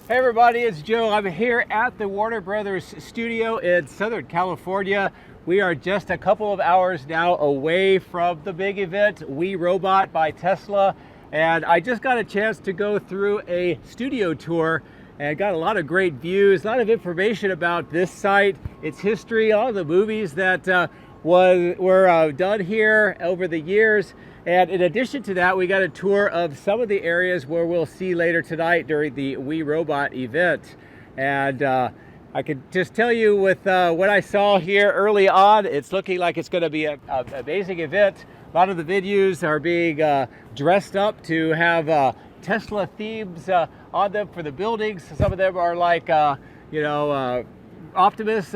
Hey everybody, it's Joe. I'm here at the Warner Brothers studio in Southern California. We are just a couple of hours now away from the big event, We Robot by Tesla. And I just got a chance to go through a studio tour and got a lot of great views, a lot of information about this site, its history, all of the movies that were done here over the years. And in addition to that, we got a tour of some of the areas where we'll see later tonight during the We Robot event. And I can just tell you with what I saw here early on, it's looking like it's going to be an amazing event. A lot of the venues are being dressed up to have Tesla themes on them for the buildings. Some of them are like, Optimus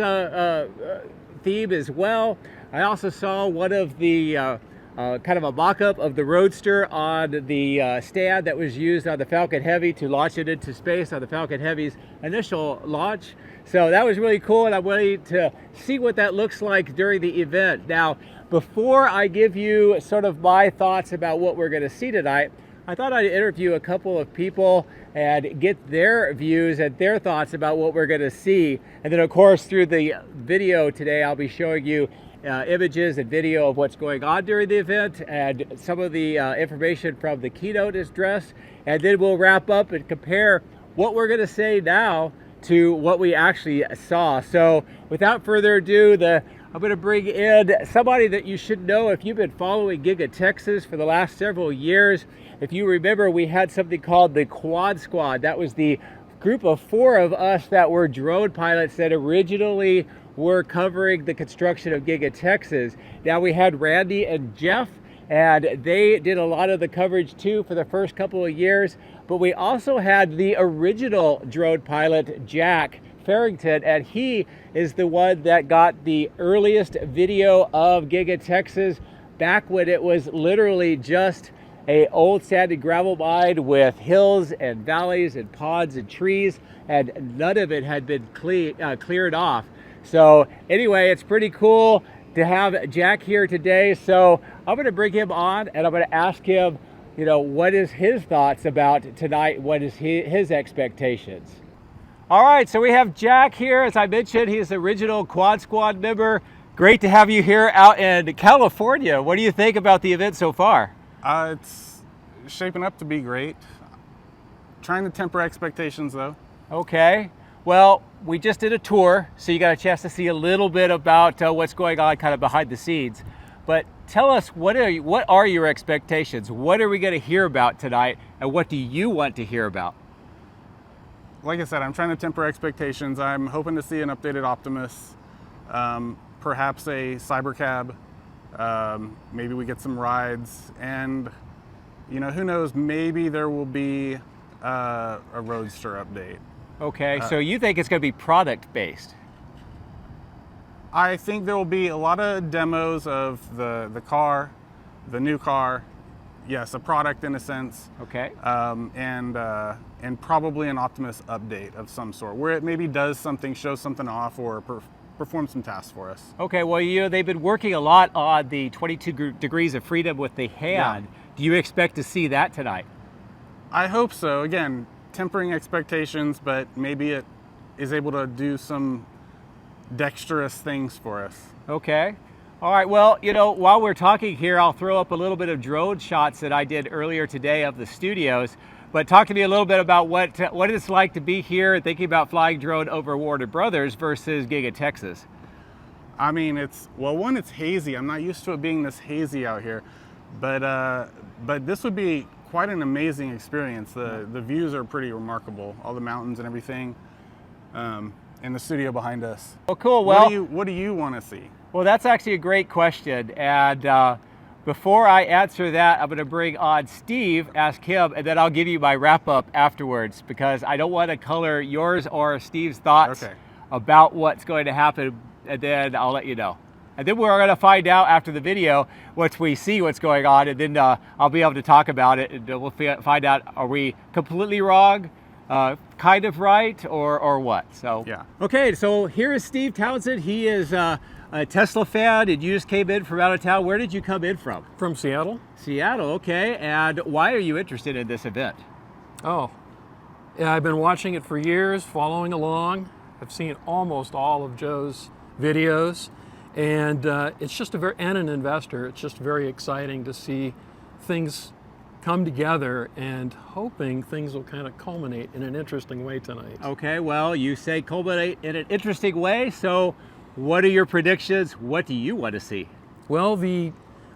theme as well. I also saw one of the kind of a mock-up of the Roadster on the stand that was used on the Falcon Heavy to launch it into space on the Falcon Heavy's initial launch. So that was really cool, and I'm waiting to see what that looks like during the event. Now, before I give you sort of my thoughts about what we're going to see tonight, I thought I'd interview a couple of people and get their views and their thoughts about what we're going to see. And then, of course, through the video today, I'll be showing you images and video of what's going on during the event and some of the information from the keynote address. And then we'll wrap up and compare what we're going to say now to what we actually saw. So without further ado, I'm going to bring in somebody that you should know if you've been following Giga Texas for the last several years. If you remember, we had something called the Quad Squad. That was the group of 4 of us that were drone pilots that originally were covering the construction of Giga Texas. Now we had Randy and Jeff, and they did a lot of the coverage too for the first couple of years. But we also had the original drone pilot, Jack Farrington, and he is the one that got the earliest video of Giga Texas back when it was literally just a old sandy gravel mine with hills and valleys and ponds and trees, and none of it had been cleared off. So anyway, it's pretty cool to have Jack here today. So I'm going to bring him on and I'm going to ask him, what is his thoughts about tonight? What is his expectations? All right, so we have Jack here. As I mentioned, he's the original Quad Squad member. Great to have you here out in California. What do you think about the event so far? It's shaping up to be great. Trying to temper expectations though. Okay. Well, we just did a tour, so you got a chance to see a little bit about what's going on kind of behind the scenes. But tell us, what are your expectations? What are we going to hear about tonight, and what do you want to hear about? Like I said, I'm trying to temper expectations. I'm hoping to see an updated Optimus, perhaps a Cybercab. Maybe we get some rides, and who knows, maybe there will be a Roadster update. Okay, so you think it's going to be product-based? I think there will be a lot of demos of the car, the new car. Yes, a product in a sense. Okay. And probably an Optimus update of some sort, where it maybe does something, shows something off, or perform some tasks for us. Okay, well, they've been working a lot on the 22 degrees of freedom with the hand. Yeah. Do you expect to see that tonight? I hope so. Again, tempering expectations, but maybe it is able to do some dexterous things for us. Okay. All right, well, while we're talking here, I'll throw up a little bit of drone shots that I did earlier today of the studios. But talk to me a little bit about what it's like to be here thinking about flying drone over Warner Brothers versus Giga Texas. I mean, it's hazy. I'm not used to it being this hazy out here, but this would be quite an amazing experience. The views are pretty remarkable, all the mountains and everything, and the studio behind us. Well, cool. Well, what do you want to see? Well, that's actually a great question, and before I answer that, I'm going to bring on Steve, ask him, and then I'll give you my wrap-up afterwards, because I don't want to color yours or Steve's thoughts about what's going to happen, and then I'll let you know. And then we're going to find out after the video once we see what's going on, and then I'll be able to talk about it, and we'll find out, are we completely wrong, kind of right, or what? So yeah. Okay, so here is Steve Townsend. He is a Tesla fan, and you just came in from out of town. Where did you come in from? From Seattle. Seattle, okay. And why are you interested in this event? Oh, Yeah, I've been watching it for years, following along. I've seen almost all of Joe's videos, and it's just and an investor, it's just very exciting to see things come together, and hoping things will kind of culminate in an interesting way tonight. Okay, well, you say culminate in an interesting way, so what are your predictions? What do you want to see? Well, the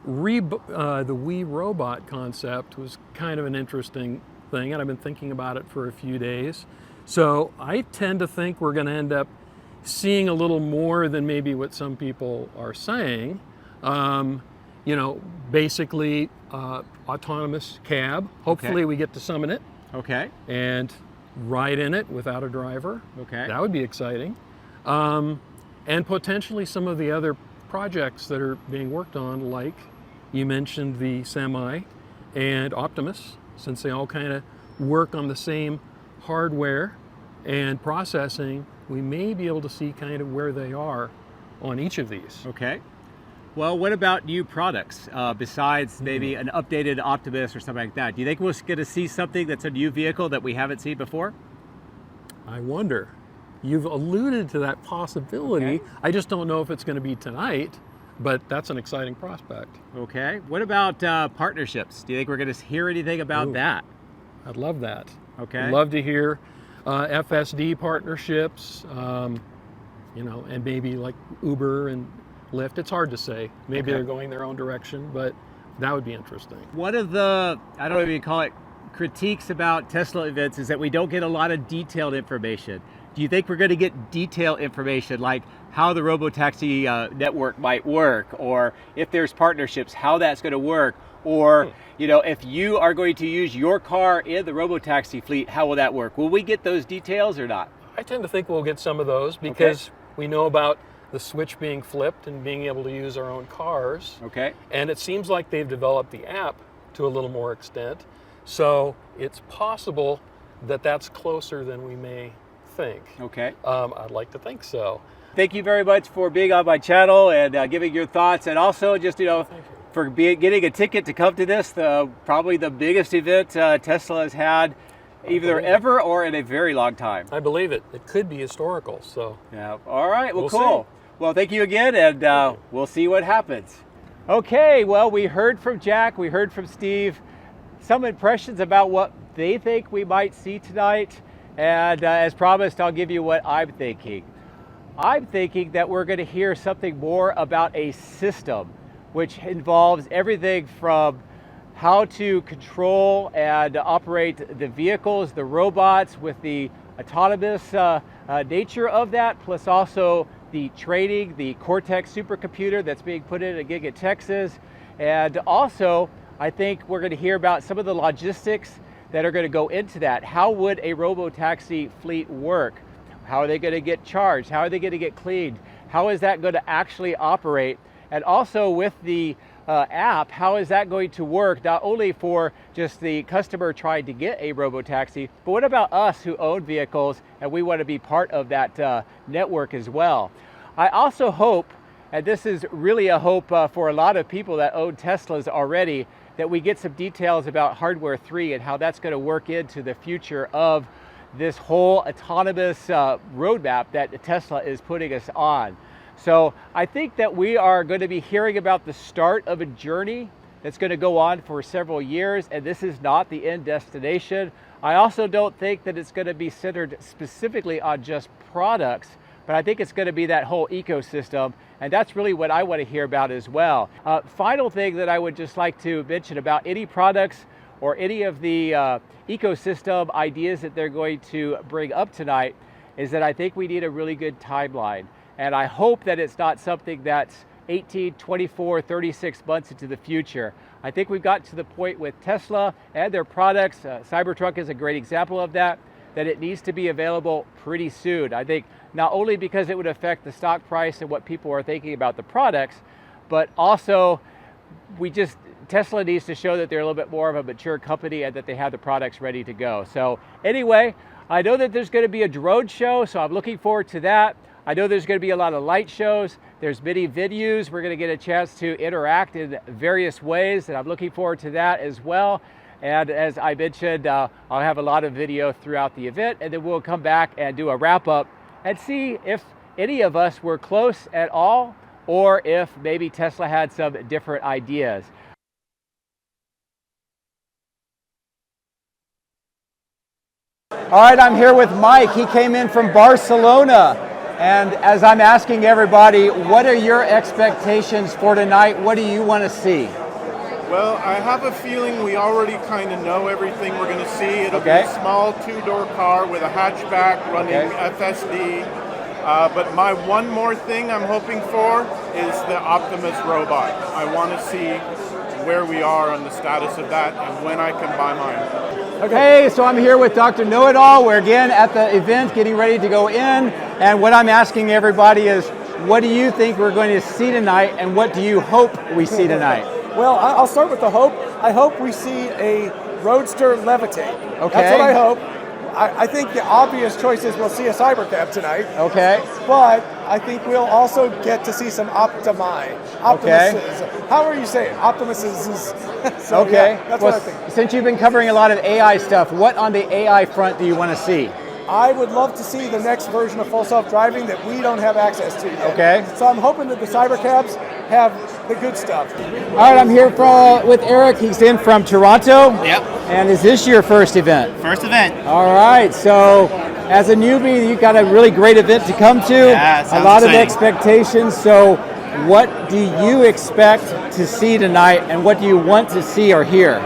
Wii robot concept was kind of an interesting thing, and I've been thinking about it for a few days. So I tend to think we're going to end up seeing a little more than maybe what some people are saying. You know, basically autonomous cab. Hopefully we get to summon it. Okay. And ride in it without a driver. Okay. That would be exciting. And potentially some of the other projects that are being worked on, like you mentioned the Semi and Optimus, since they all kind of work on the same hardware and processing, we may be able to see kind of where they are on each of these. Okay. Well, what about new products besides maybe an updated Optimus or something like that? Do you think we're going to see something that's a new vehicle that we haven't seen before? I wonder. You've alluded to that possibility. Okay. I just don't know if it's going to be tonight, but that's an exciting prospect. Okay. What about partnerships? Do you think we're going to hear anything about that? I'd love that. Okay. I'd love to hear FSD partnerships, you know, and maybe like Uber and Lyft. It's hard to say. Maybe they're going their own direction, but that would be interesting. One of the, I don't know if you call it critiques about Tesla events, is that we don't get a lot of detailed information. Do you think we're going to get detailed information, like how the Robotaxi network might work, or if there's partnerships, how that's going to work, or you know, if you are going to use your car in the Robotaxi fleet, how will that work? Will we get those details or not? I tend to think we'll get some of those because we know about the switch being flipped and being able to use our own cars. Okay. And it seems like they've developed the app to a little more extent. So it's possible that that's closer than we may think. Okay. I'd like to think so. Thank you very much for being on my channel and giving your thoughts, and also just, you know, for getting a ticket to come to this, probably the biggest event Tesla has had either ever or in a very long time. I believe it. It could be historical, so. Yeah. All right. Well, We'll cool. see. Well, thank you again, and we'll see what happens. Okay. Well, we heard from Jack. We heard from Steve. Some impressions about what they think we might see tonight. And as promised, I'll give you what I'm thinking. I'm thinking that we're going to hear something more about a system, which involves everything from how to control and operate the vehicles, the robots, with the autonomous nature of that, plus also the training, the Cortex supercomputer that's being put in a gig at Texas. And also, I think we're going to hear about some of the logistics that are going to go into that. How would a robotaxi fleet work? How are they going to get charged? How are they going to get cleaned? How is that going to actually operate? And also with the app, how is that going to work, not only for just the customer trying to get a robotaxi, but what about us who own vehicles and we want to be part of that network as well? I also hope, and this is really a hope for a lot of people that own Teslas already, that we get some details about Hardware 3 and how that's going to work into the future of this whole autonomous roadmap that Tesla is putting us on. So I think that we are going to be hearing about the start of a journey that's going to go on for several years, and this is not the end destination. I also don't think that it's going to be centered specifically on just products, but I think it's going to be that whole ecosystem, and that's really what I want to hear about as well. Final thing that I would just like to mention about any products or any of the ecosystem ideas that they're going to bring up tonight is that I think we need a really good timeline. And I hope that it's not something that's 18, 24, 36 months into the future. I think we've got to the point with Tesla and their products, Cybertruck is a great example of that it needs to be available pretty soon. I think not only because it would affect the stock price and what people are thinking about the products, but also Tesla needs to show that they're a little bit more of a mature company and that they have the products ready to go. So anyway, I know that there's going to be a drone show, so I'm looking forward to that. I know there's going to be a lot of light shows. There's many venues. We're going to get a chance to interact in various ways, and I'm looking forward to that as well. And as I mentioned, I'll have a lot of video throughout the event, and then we'll come back and do a wrap up and see if any of us were close at all, or if maybe Tesla had some different ideas. All right, I'm here with Mike. He came in from Barcelona. And as I'm asking everybody, what are your expectations for tonight? What do you want to see? Well, I have a feeling we already kind of know everything we're going to see. It'll be a small two-door car with a hatchback running FSD. But my one more thing I'm hoping for is the Optimus robot. I want to see where we are on the status of that and when I can buy mine. Okay, so I'm here with Dr. Know-It-All. We're again at the event getting ready to go in. And what I'm asking everybody is, what do you think we're going to see tonight, and what do you hope we see tonight? Well, I'll start with the hope. I hope we see a Roadster levitate. Okay. That's what I hope. I think the obvious choice is we'll see a Cybercab tonight. Okay. But I think we'll also get to see some Optimuses. How are you saying? Optimuses. So, okay. Yeah, that's what I think. Since you've been covering a lot of AI stuff, what on the AI front do you want to see? I would love to see the next version of full self-driving that we don't have access to yet. Okay. So I'm hoping that the Cybercabs have the good stuff. All right, I'm here with Eric. He's in from Toronto. Yep. And is this your first event? First event. All right, so as a newbie, you've got a really great event to come to. Yeah, a lot exciting. of expectations. So what do you expect to see tonight, and what do you want to see or hear?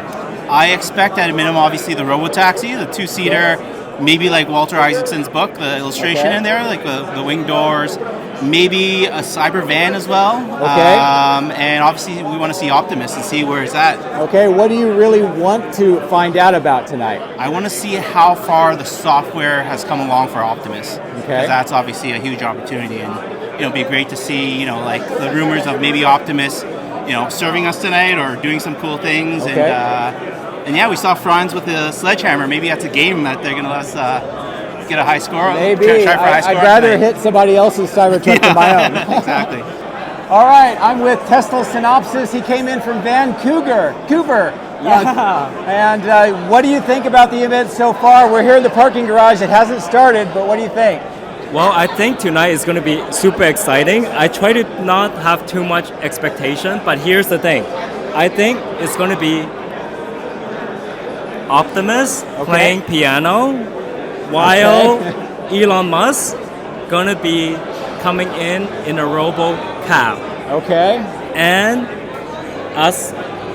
I expect at a minimum, obviously, the Robotaxi, the two-seater, maybe like Walter Isaacson's book, the illustration in there, like the wing doors, maybe a cyber van as well. Okay. And obviously we want to see Optimus and see where it's at. Okay, what do you really want to find out about tonight? I want to see how far the software has come along for Optimus. Okay. Because that's obviously a huge opportunity, and it'd be great to see, like the rumors of maybe Optimus, serving us tonight or doing some cool things. Okay. And yeah, we saw Franz with the sledgehammer. Maybe that's a game that they're going to let us get a high score. Maybe. Try for a high score I'd rather hit somebody else's Cybertruck than my own. Exactly. All right, I'm with Tesla Synopsis. He came in from Vancouver. And what do you think about the event so far? We're here in the parking garage. It hasn't started, but what do you think? Well, I think tonight is going to be super exciting. I try to not have too much expectation, but here's the thing. I think it's going to be Optimus playing piano while Elon Musk gonna be coming in a robo cab. Okay. And as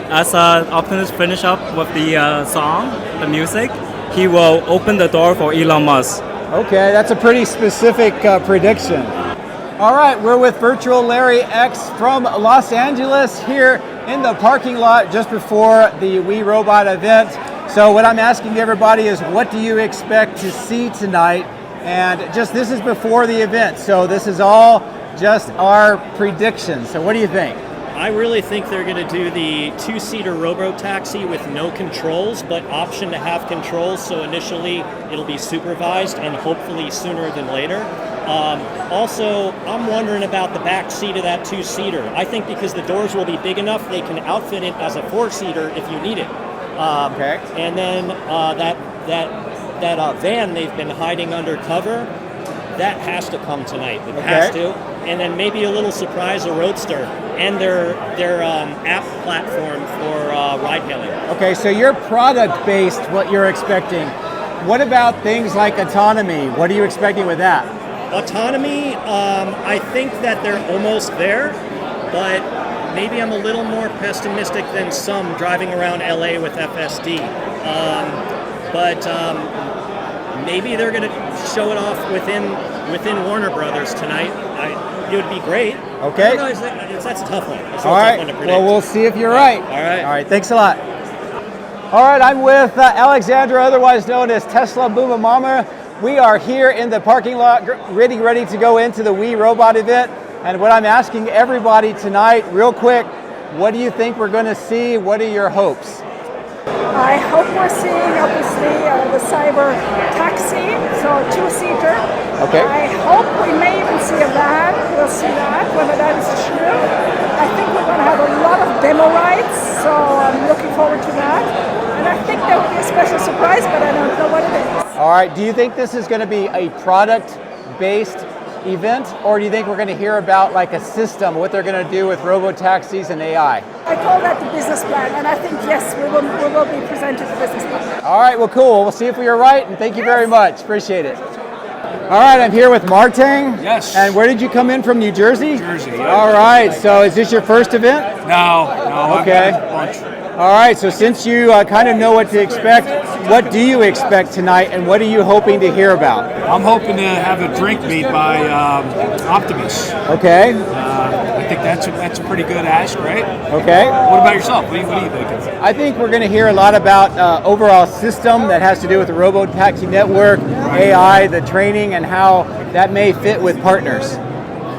Optimus finish up with the song, the music, he will open the door for Elon Musk. Okay, that's a pretty specific prediction. All right, we're with Virtual Larry X from Los Angeles here in the parking lot just before the We Robot event. So what I'm asking everybody is, what do you expect to see tonight? And this is before the event, so this is all just our predictions. So what do you think? I really think they're going to do the two-seater Robotaxi with no controls, but option to have controls. So initially it'll be supervised and hopefully sooner than later. Also, I'm wondering about the back seat of that two-seater. I think because the doors will be big enough, they can outfit it as a four-seater if you need it. Okay. And then that van they've been hiding under cover, that has to come tonight. It has to. And then maybe a little surprise, a Roadster and their app platform for ride hailing. Okay, so you're product based, what you're expecting. What about things like autonomy? What are you expecting with that? Autonomy, I think that they're almost there, but maybe I'm a little more pessimistic than some driving around LA with FSD. But maybe they're going to show it off within Warner Brothers tonight. It would be great. Okay. That's a tough one. It's All a right. tough one to predict. Well, we'll see if you're right. All right. All right. Thanks a lot. All right. I'm with Alexandra, otherwise known as Tesla Booma Mama. We are here in the parking lot, ready to go into the We Robot event. And what I'm asking everybody tonight, real quick, what do you think we're going to see? What are your hopes? I hope we're seeing, obviously, the cyber taxi, so a two-seater. Okay. I hope we may even see a van. We'll see that, whether that is true. I think we're going to have a lot of demo rides, so I'm looking forward to that. And I think there will be a special surprise, but I don't know what it is. All right, do you think this is going to be a product-based event, or do you think we're going to hear about like a system, what they're going to do with robotaxis and AI? I call that the business plan, and I think, yes, we will be presented the business plan. All right, well, cool. We'll see if we are right, and thank you very much. Appreciate it. All right, I'm here with Martin. Yes. And where did you come in from, New Jersey? Jersey. All right, so is this your first event? No. Okay. All right, so since you kind of know what to expect, what do you expect tonight, and what are you hoping to hear about? I'm hoping to have a drink made by Optimus. Okay. I think that's a pretty good ask, right? Okay. What about yourself? What are you thinking? I think we're going to hear a lot about overall system that has to do with the Robotaxi network, AI, the training, and how that may fit with partners.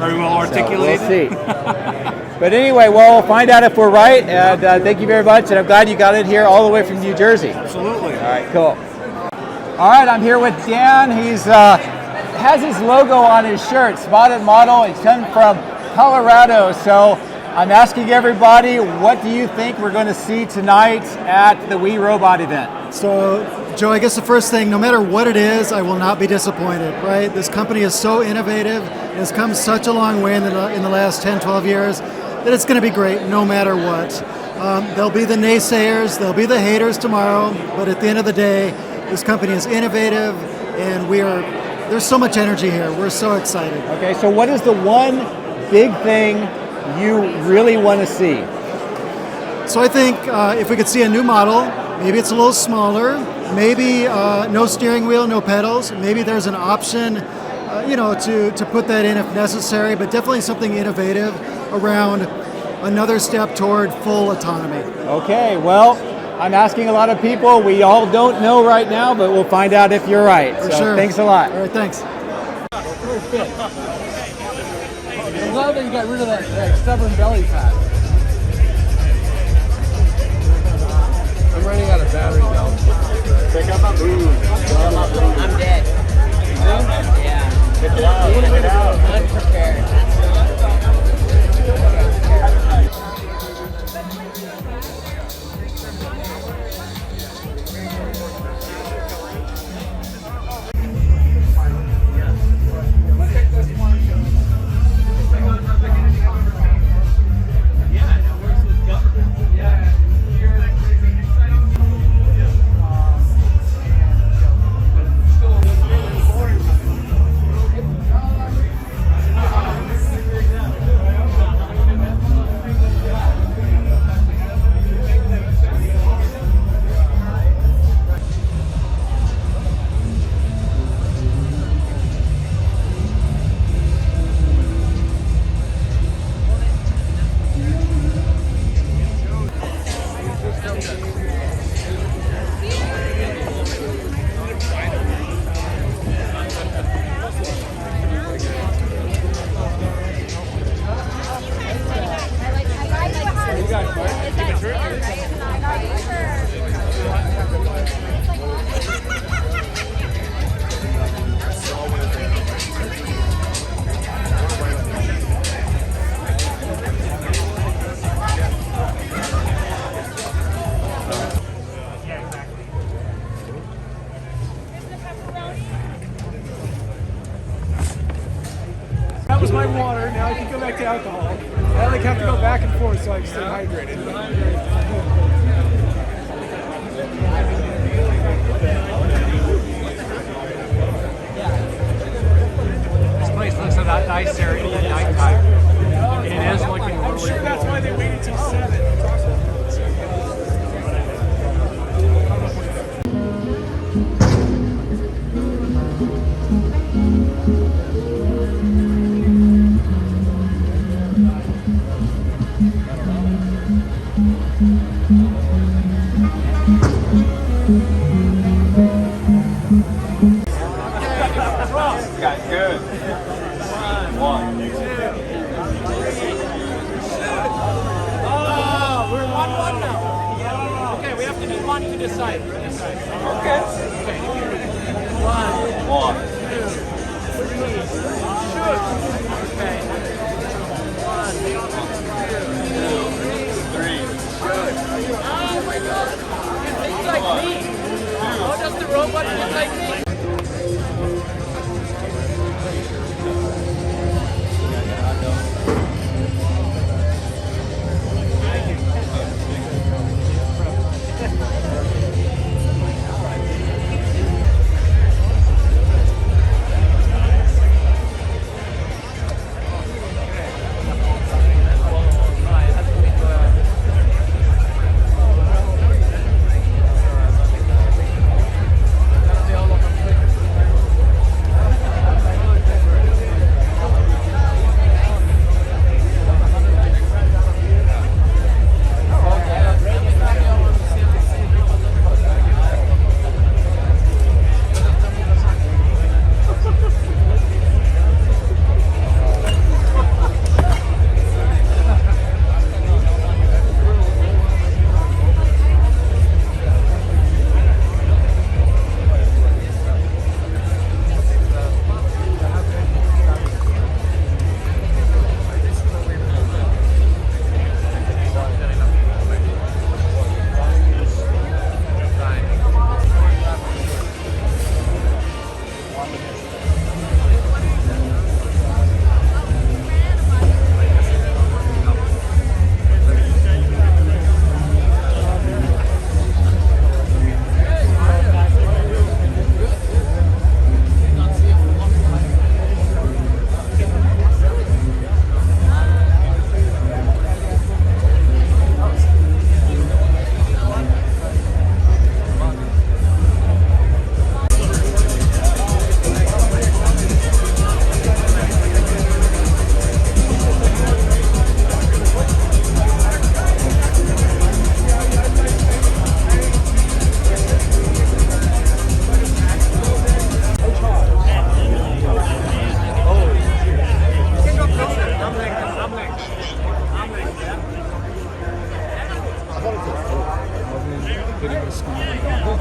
Very well articulated. So we'll see. But anyway, we'll find out if we're right, and thank you very much, and I'm glad you got in here all the way from New Jersey. Absolutely. All right, cool. All right, I'm here with Dan. He's has his logo on his shirt, Spotted Model. He's come from Colorado, so I'm asking everybody, what do you think we're going to see tonight at the We Robot event? So, Joe, I guess the first thing, no matter what it is, I will not be disappointed, right? This company is so innovative, and has come such a long way in the last 10, 12 years, that it's going to be great no matter what. There'll be the naysayers, there'll be the haters tomorrow, but at the end of the day, this company is innovative, and there's so much energy here. We're so excited. Okay, so what is the one big thing you really want to see? So I think if we could see a new model, maybe it's a little smaller, maybe no steering wheel, no pedals, maybe there's an option to put that in if necessary, but definitely something innovative around another step toward full autonomy. Okay, well, I'm asking a lot of people. We all don't know right now, but we'll find out if you're right. For so sure. Thanks a lot. All right, thanks. I'm glad that you got rid of that stubborn belly fat. I'm running out of battery though. Check out my booze. I'm dead. Yeah. Check it out. Check it out. Unprepared. That was my water. Now I can go back to alcohol. I have to go back and forth so I can stay hydrated. This place looks a lot nicer in the nighttime. It is looking I'm sure that's why they waited till 7. Got good. 1, 2. Oh, we're 1-1 now. Okay, we have to do one to decide. Okay. 1, 1. 2, 3. Shoot. Okay. 1, 2, 3. 3. Shoot. Oh my God. It seems like Nobody is like me.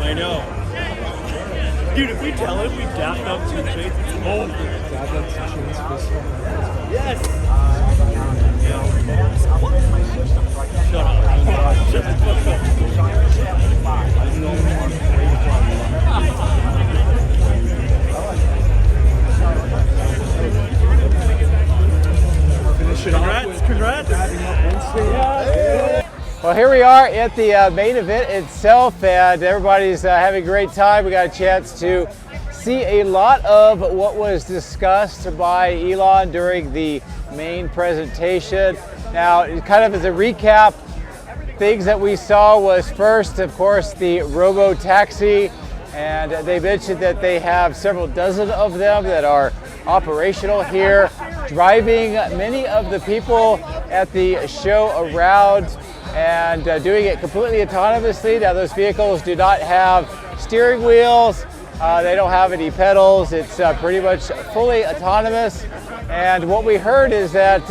I know. Dude, if we tell him we dapped up 2 Chainz, it's over. Dapped up 2 Chainz festival. Yes! Shut up. Shut the fuck up. Congrats! Well, here we are at the main event itself, and everybody's having a great time. We got a chance to see a lot of what was discussed by Elon during the main presentation. Now, kind of as a recap, things that we saw was first, of course, the Robotaxi, and they mentioned that they have several dozen of them that are operational here, driving many of the people at the show around and doing it completely autonomously. Now, those vehicles do not have steering wheels, they don't have any pedals, it's pretty much fully autonomous. And what we heard is that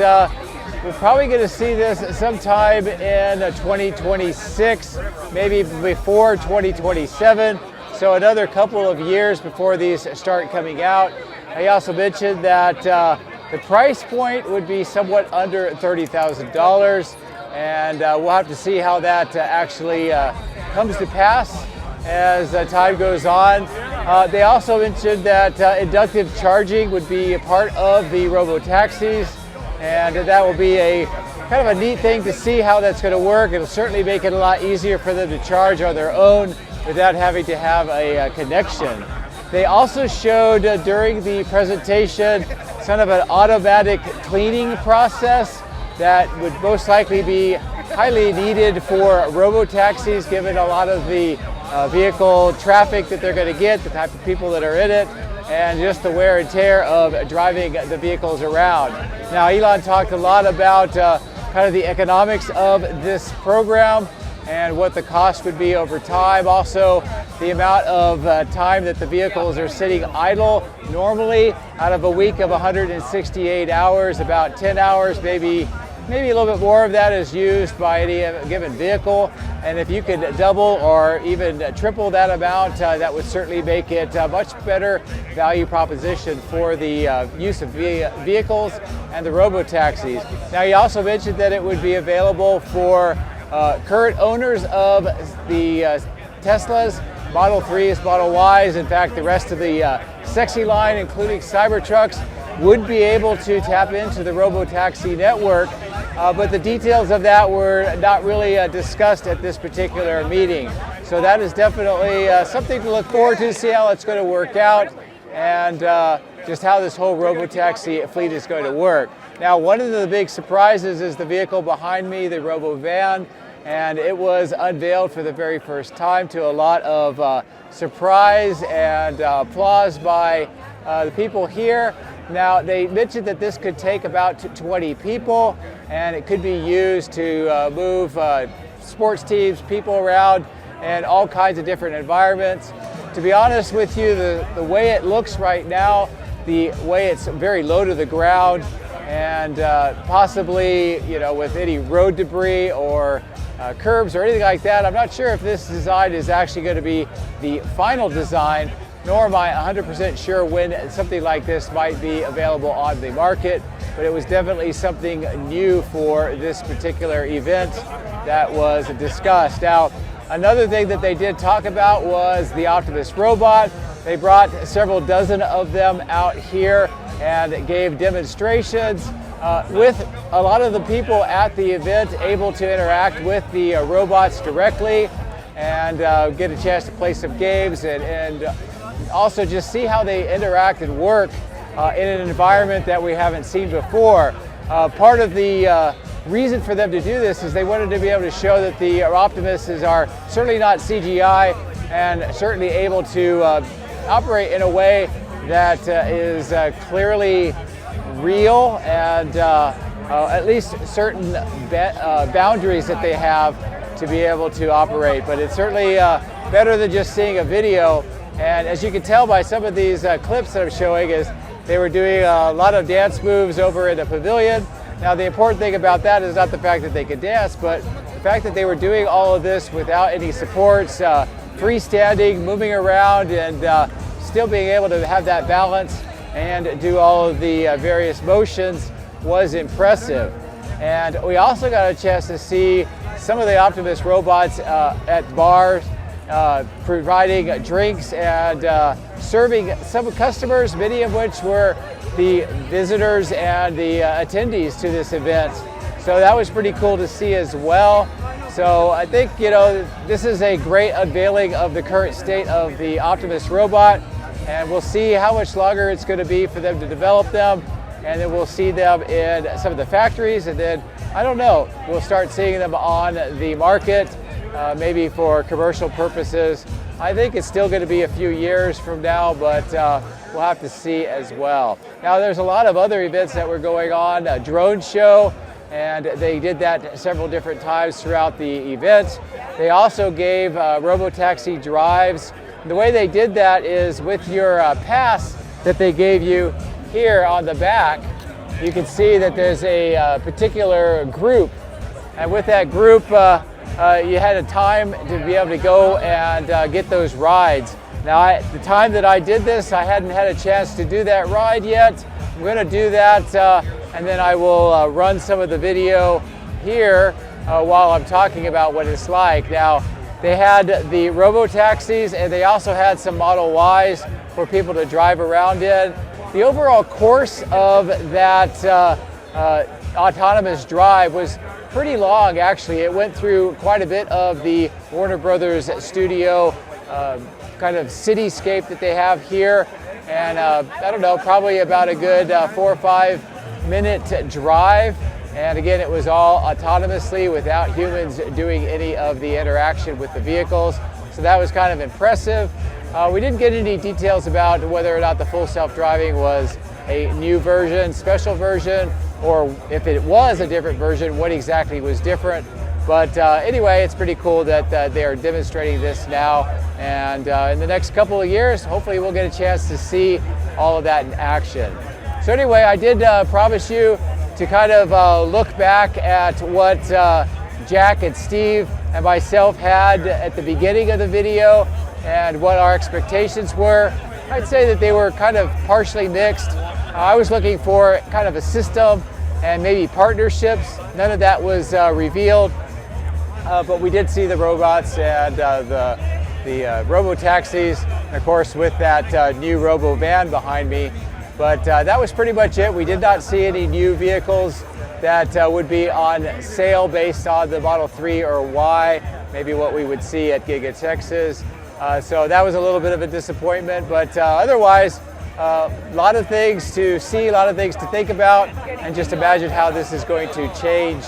we're probably going to see this sometime in 2026, maybe before 2027, so another couple of years before these start coming out. I also mentioned that the price point would be somewhat under $30,000, and we'll have to see how that actually comes to pass as time goes on. They also mentioned that inductive charging would be a part of the Robotaxis, and that will be a kind of a neat thing to see how that's going to work. It'll certainly make it a lot easier for them to charge on their own without having to have a connection. They also showed during the presentation kind of an automatic cleaning process that would most likely be highly needed for robotaxis, given a lot of the vehicle traffic that they're going to get, the type of people that are in it, and just the wear and tear of driving the vehicles around. Now, Elon talked a lot about kind of the economics of this program and what the cost would be over time. Also, the amount of time that the vehicles are sitting idle. Normally, out of a week of 168 hours, about 10 hours, maybe a little bit more of that is used by any given vehicle. And if you could double or even triple that amount, that would certainly make it a much better value proposition for the use of vehicles and the robotaxis. Now, he also mentioned that it would be available for current owners of the Teslas Model 3s, Model Ys, in fact the rest of the sexy line, including Cybertrucks, would be able to tap into the Robotaxi network, but the details of that were not really discussed at this particular meeting. So that is definitely something to look forward to, see how it's going to work out, and just how this whole Robotaxi fleet is going to work. Now, one of the big surprises is the vehicle behind me, the Robovan, and it was unveiled for the very first time to a lot of surprise and applause by the people here. Now, they mentioned that this could take about 20 people, and it could be used to move sports teams, people around, and all kinds of different environments. To be honest with you, the way it looks right now, the way it's very low to the ground, and possibly, you know, with any road debris or curbs or anything like that, I'm not sure if this design is actually going to be the final design, nor am I 100% sure when something like this might be available on the market, but it was definitely something new for this particular event that was discussed. Now, another thing that they did talk about was the Optimus robot. They brought several dozen of them out here and gave demonstrations with a lot of the people at the event able to interact with the robots directly and get a chance to play some games and also just see how they interact and work in an environment that we haven't seen before. Part of the reason for them to do this is they wanted to be able to show that the Optimuses are certainly not CGI and certainly able to operate in a way that is clearly real and at least certain boundaries that they have to be able to operate. But it's certainly better than just seeing a video. And as you can tell by some of these clips that I'm showing, is they were doing a lot of dance moves over in the pavilion. Now, the important thing about that is not the fact that they could dance, but the fact that they were doing all of this without any supports, freestanding, moving around, and still being able to have that balance and do all of the various motions was impressive. And we also got a chance to see some of the Optimus robots at bars, providing drinks and serving some customers, many of which were the visitors and the attendees to this event. So that was pretty cool to see as well. So I think, you know, this is a great unveiling of the current state of the Optimus robot, and we'll see how much longer it's going to be for them to develop them, and then we'll see them in some of the factories, and then, I don't know, we'll start seeing them on the market, maybe for commercial purposes. I think it's still going to be a few years from now, but we'll have to see as well. Now, there's a lot of other events that were going on, a drone show, and they did that several different times throughout the event. They also gave Robotaxi drives. The way they did that is with your pass that they gave you here on the back, you can see that there's a particular group, and with that group you had a time to be able to go and get those rides. Now, at the time that I did this, I hadn't had a chance to do that ride yet. I'm going to do that and then I will run some of the video here while I'm talking about what it's like. Now, they had the Robotaxis, and they also had some Model Ys for people to drive around in. The overall course of that autonomous drive was pretty long, actually. It went through quite a bit of the Warner Brothers studio kind of cityscape that they have here. And I don't know, probably about a good 4 or 5 minute drive. And again, it was all autonomously without humans doing any of the interaction with the vehicles. So that was kind of impressive. We didn't get any details about whether or not the full self-driving was a new version, special version, or if it was a different version, what exactly was different. But anyway, it's pretty cool that they are demonstrating this now. And in the next couple of years, hopefully we'll get a chance to see all of that in action. So anyway, I did promise you to kind of look back at what Jack and Steve and myself had at the beginning of the video and what our expectations were. I'd say that they were kind of partially mixed. I was looking for kind of a system and maybe partnerships. None of that was revealed, but we did see the robots and the the Robotaxis, and of course with that new Robovan behind me. But that was pretty much it. We did not see any new vehicles that would be on sale based on the Model 3 or Y, maybe what we would see at Giga Texas. So that was a little bit of a disappointment, but otherwise, a lot of things to see, a lot of things to think about, and just imagine how this is going to change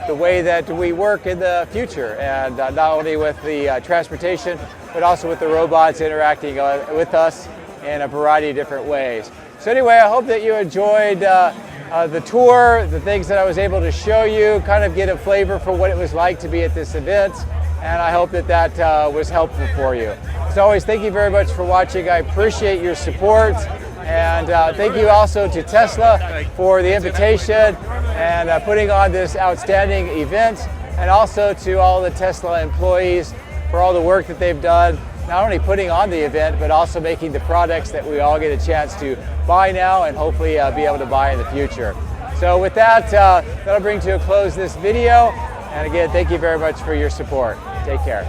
the way that we work in the future, and not only with the transportation, but also with the robots interacting with us in a variety of different ways. So anyway, I hope that you enjoyed the tour, the things that I was able to show you, kind of get a flavor for what it was like to be at this event, and I hope that that was helpful for you. As always, thank you very much for watching. I appreciate your support, and thank you also to Tesla for the invitation and putting on this outstanding event, and also to all the Tesla employees for all the work that they've done, not only putting on the event, but also making the products that we all get a chance to buy now and hopefully be able to buy in the future. So with that, that'll bring to a close this video. And again, thank you very much for your support. Take care.